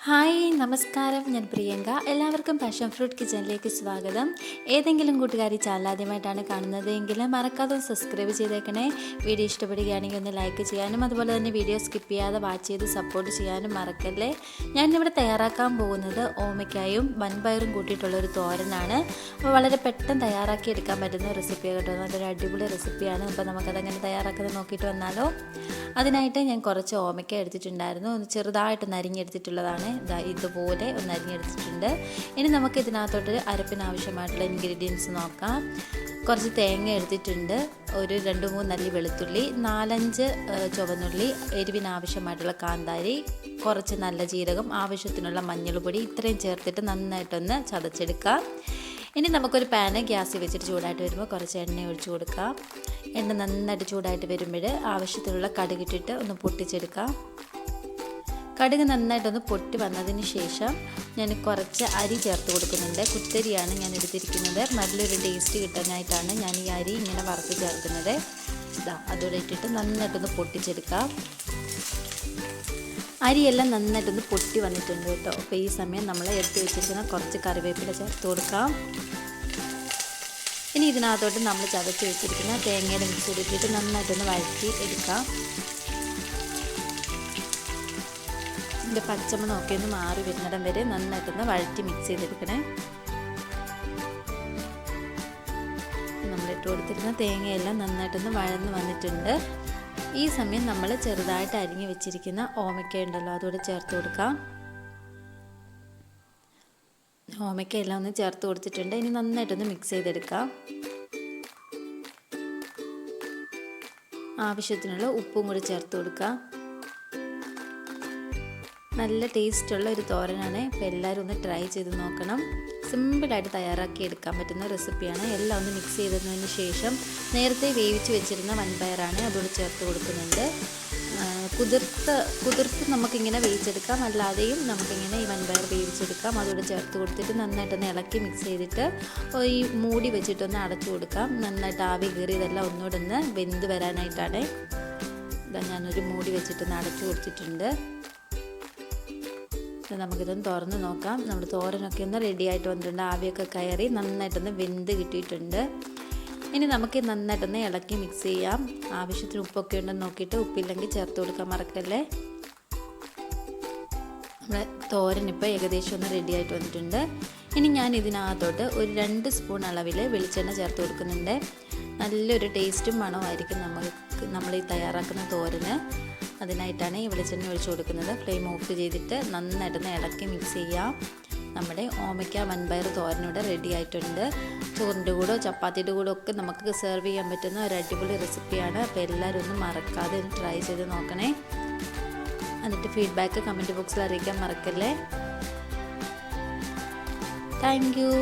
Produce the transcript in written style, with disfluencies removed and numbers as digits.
Hi നമസ്കാരം, ഞാൻ പ്രിയങ്ക. എല്ലാവർക്കും പാഷൻ ഫ്രൂട്ട് കിച്ചണിലേക്ക് സ്വാഗതം. ഏതെങ്കിലും കൂട്ടുകാർ ചാനൽ ആദ്യമായിട്ടാണ് കാണുന്നത് എങ്കിൽ മറക്കാതെ സബ്സ്ക്രൈബ് ചെയ്തേക്കണേ. വീഡിയോ ഇഷ്ടപ്പെടുകയാണെങ്കിൽ ഒന്ന് ലൈക്ക് ചെയ്യാനും അതുപോലെ തന്നെ വീഡിയോ സ്കിപ്പ് ചെയ്യാതെ വാച്ച് ചെയ്ത് സപ്പോർട്ട് ചെയ്യാനും മറക്കല്ലേ. ഞാനിവിടെ തയ്യാറാക്കാൻ പോകുന്നത് ഓമയ്ക്കായും വൻപയറും കൂട്ടിയിട്ടുള്ളൊരു തോരനാണ്. അപ്പോൾ വളരെ പെട്ടെന്ന് തയ്യാറാക്കി എടുക്കാൻ പറ്റുന്ന റെസിപ്പി കേട്ടോ. നല്ലൊരു അടിപൊളി റെസിപ്പിയാണ്. അപ്പോൾ നമുക്കതെങ്ങനെ തയ്യാറാക്കുന്നത് നോക്കിയിട്ട് വന്നാലോ. അതിനായിട്ട് ഞാൻ കുറച്ച് ഓമയ്ക്ക എടുത്തിട്ടുണ്ടായിരുന്നു. ഒന്ന് ചെറുതായിട്ടൊന്ന് അരിഞ്ഞെടുത്തിട്ടുള്ളതാണ്. ഇതുപോലെ ഒന്ന് അരിഞ്ഞെടുത്തിട്ടുണ്ട്. ഇനി നമുക്ക് ഇതിനകത്തോട്ട് അരപ്പിന് ആവശ്യമായിട്ടുള്ള ഇൻഗ്രീഡിയൻസ് നോക്കാം. കുറച്ച് തേങ്ങ എടുത്തിട്ടുണ്ട്, ഒരു 2-3 അല്ലി വെളുത്തുള്ളി, 4-5 ചുവന്നുള്ളി, എരിവിന് ആവശ്യമായിട്ടുള്ള കാന്താരി, കുറച്ച് നല്ല ജീരകം, ആവശ്യത്തിനുള്ള മഞ്ഞൾപ്പൊടി, ഇത്രയും ചേർത്തിട്ട് നന്നായിട്ടൊന്ന് ചതച്ചെടുക്കാം. ഇനി നമുക്കൊരു പാന് ഗ്യാസിൽ വെച്ചിട്ട് ചൂടായിട്ട് വരുമ്പോൾ കുറച്ച് എണ്ണ ഒഴിച്ച് കൊടുക്കാം. എണ്ണ നന്നായിട്ട് ചൂടായിട്ട് വരുമ്പോൾ ആവശ്യത്തിനുള്ള കടുകിട്ടിട്ട് ഒന്ന് പൊട്ടിച്ചെടുക്കാം. കടുക് നന്നായിട്ടൊന്ന് പൊട്ടി വന്നതിന് ശേഷം ഞാൻ കുറച്ച് അരി ചേർത്ത് കൊടുക്കുന്നുണ്ട്. കുത്തരിയാണ് ഞാൻ എടുത്തിരിക്കുന്നത്. നല്ലൊരു ടേസ്റ്റ് കിട്ടാനായിട്ടാണ് ഞാൻ ഈ അരി ഇങ്ങനെ വറുത്ത് ചേർക്കുന്നത്. അതോടെ ഇട്ടിട്ട് നന്നായിട്ടൊന്ന് പൊട്ടിച്ചെടുക്കാം. അരിയെല്ലാം നന്നായിട്ടൊന്ന് പൊട്ടി വന്നിട്ടുണ്ട് കേട്ടോ. അപ്പോൾ ഈ സമയം നമ്മൾ എടുത്ത് വെച്ചിരിക്കുന്ന കുറച്ച് കറിവേപ്പില ചേർത്ത് കൊടുക്കാം. ഇനി ഇതിനകത്തോട്ട് നമ്മൾ ചതച്ച് വെച്ചിരിക്കുന്ന തേങ്ങയുടെ മിക്സ് ഇട്ടിട്ട് നന്നായിട്ടൊന്ന് വഴറ്റി എടുക്കാം. ഇതിൻ്റെ പച്ചമണമൊക്കെ ഒന്ന് മാറി വരുന്നിടം വരെ നന്നായിട്ടൊന്ന് വഴറ്റി മിക്സ് ചെയ്തെടുക്കണേ. നമ്മളിട്ട് കൊടുത്തിരുന്ന തേങ്ങയെല്ലാം നന്നായിട്ടൊന്ന് വഴന്ന് വന്നിട്ടുണ്ട്. ഈ സമയം നമ്മൾ ചെറുതായിട്ട് അരിഞ്ഞ് വെച്ചിരിക്കുന്ന ഓമയ്ക്ക ഉണ്ടല്ലോ, അതോടെ ചേർത്ത് കൊടുക്കാം. ഓമയ്ക്ക എല്ലാം ഒന്ന് ചേർത്ത് കൊടുത്തിട്ടുണ്ട്. ഇനി നന്നായിട്ടൊന്ന് മിക്സ് ചെയ്തെടുക്കാം. ആവശ്യത്തിനുള്ള ഉപ്പും കൂടി ചേർത്ത് കൊടുക്കാം. നല്ല ടേസ്റ്റുള്ള ഒരു തോരനാണ്. ഇപ്പോൾ എല്ലാവരും ഒന്ന് ട്രൈ ചെയ്ത് നോക്കണം. സിമ്പിളായിട്ട് തയ്യാറാക്കി എടുക്കാൻ പറ്റുന്ന റെസിപ്പിയാണ്. എല്ലാം ഒന്ന് മിക്സ് ചെയ്തതിന് ശേഷം നേരത്തെ വേവിച്ച് വെച്ചിരുന്ന വൻപയറാണ് അതോട് ചേർത്ത് കൊടുക്കുന്നുണ്ട്. കുതിർത്ത് നമുക്കിങ്ങനെ വേവിച്ചെടുക്കാം, അല്ലാതെയും നമുക്കിങ്ങനെ ഈ വൻപയർ വേവിച്ചെടുക്കാം. അതോട് ചേർത്ത് കൊടുത്തിട്ട് നന്നായിട്ടൊന്ന് ഇളക്കി മിക്സ് ചെയ്തിട്ട് ഈ മൂടി വെച്ചിട്ടൊന്ന് അടച്ചു കൊടുക്കാം. നന്നായിട്ട് ആവി കയറി ഇതെല്ലാം ഒന്നുകൂടെ ഒന്ന് വെന്ത് വരാനായിട്ടാണ്. ഇതാ ഞാനൊരു മൂടി വെച്ചിട്ടൊന്ന് അടച്ചു കൊടുത്തിട്ടുണ്ട്. നമുക്കിതൊന്ന് തുറന്ന് നോക്കാം. നമ്മുടെ തോരനൊക്കെ ഒന്ന് റെഡി ആയിട്ട് വന്നിട്ടുണ്ട്. ആവിയൊക്കെ കയറി നന്നായിട്ടൊന്ന് വെന്ത് കിട്ടിയിട്ടുണ്ട്. ഇനി നമുക്ക് നന്നായിട്ടൊന്ന് ഇളക്കി മിക്സ് ചെയ്യാം. ആവശ്യത്തിന് ഉപ്പൊക്കെ ഉണ്ടെന്ന് നോക്കിയിട്ട് ഉപ്പില്ലെങ്കിൽ ചേർത്ത് കൊടുക്കാൻ മറക്കല്ലേ. നമ്മുടെ തോരൻ ഇപ്പോൾ ഏകദേശം ഒന്ന് റെഡി ആയിട്ട് വന്നിട്ടുണ്ട്. ഇനി ഞാൻ ഇതിനകത്തോട്ട് ഒരു 2 സ്പൂൺ അളവിൽ വെളിച്ചെണ്ണ ചേർത്ത് കൊടുക്കുന്നുണ്ട്. നല്ലൊരു ടേസ്റ്റും മണമായിരിക്കും നമ്മൾ ഈ തയ്യാറാക്കുന്ന തോരന്. അതിനായിട്ടാണ് ഈ വെളിച്ചെണ്ണ ഒഴിച്ച് കൊടുക്കുന്നത്. ഫ്ലെയിം ഓഫ് ചെയ്തിട്ട് നന്നായിട്ടൊന്ന് ഇളക്കി മിക്സ് ചെയ്യാം. നമ്മുടെ ഓമയ്ക്ക വൻപയർ തോരനിവിടെ റെഡി ആയിട്ടുണ്ട്. ചോറിൻ്റെ കൂടെ ചപ്പാത്തിയുടെ കൂടെ ഒക്കെ നമുക്ക് സെർവ് ചെയ്യാൻ പറ്റുന്ന ഒരു അടിപൊളി റെസിപ്പിയാണ്. അപ്പോൾ എല്ലാവരും ഒന്നും മറക്കാതെ ഒന്ന് ട്രൈ ചെയ്ത് നോക്കണേ. എന്നിട്ട് ഫീഡ്ബാക്ക് കമൻറ്റ് ബോക്സിൽ അറിയിക്കാൻ മറക്കല്ലേ. Thank you.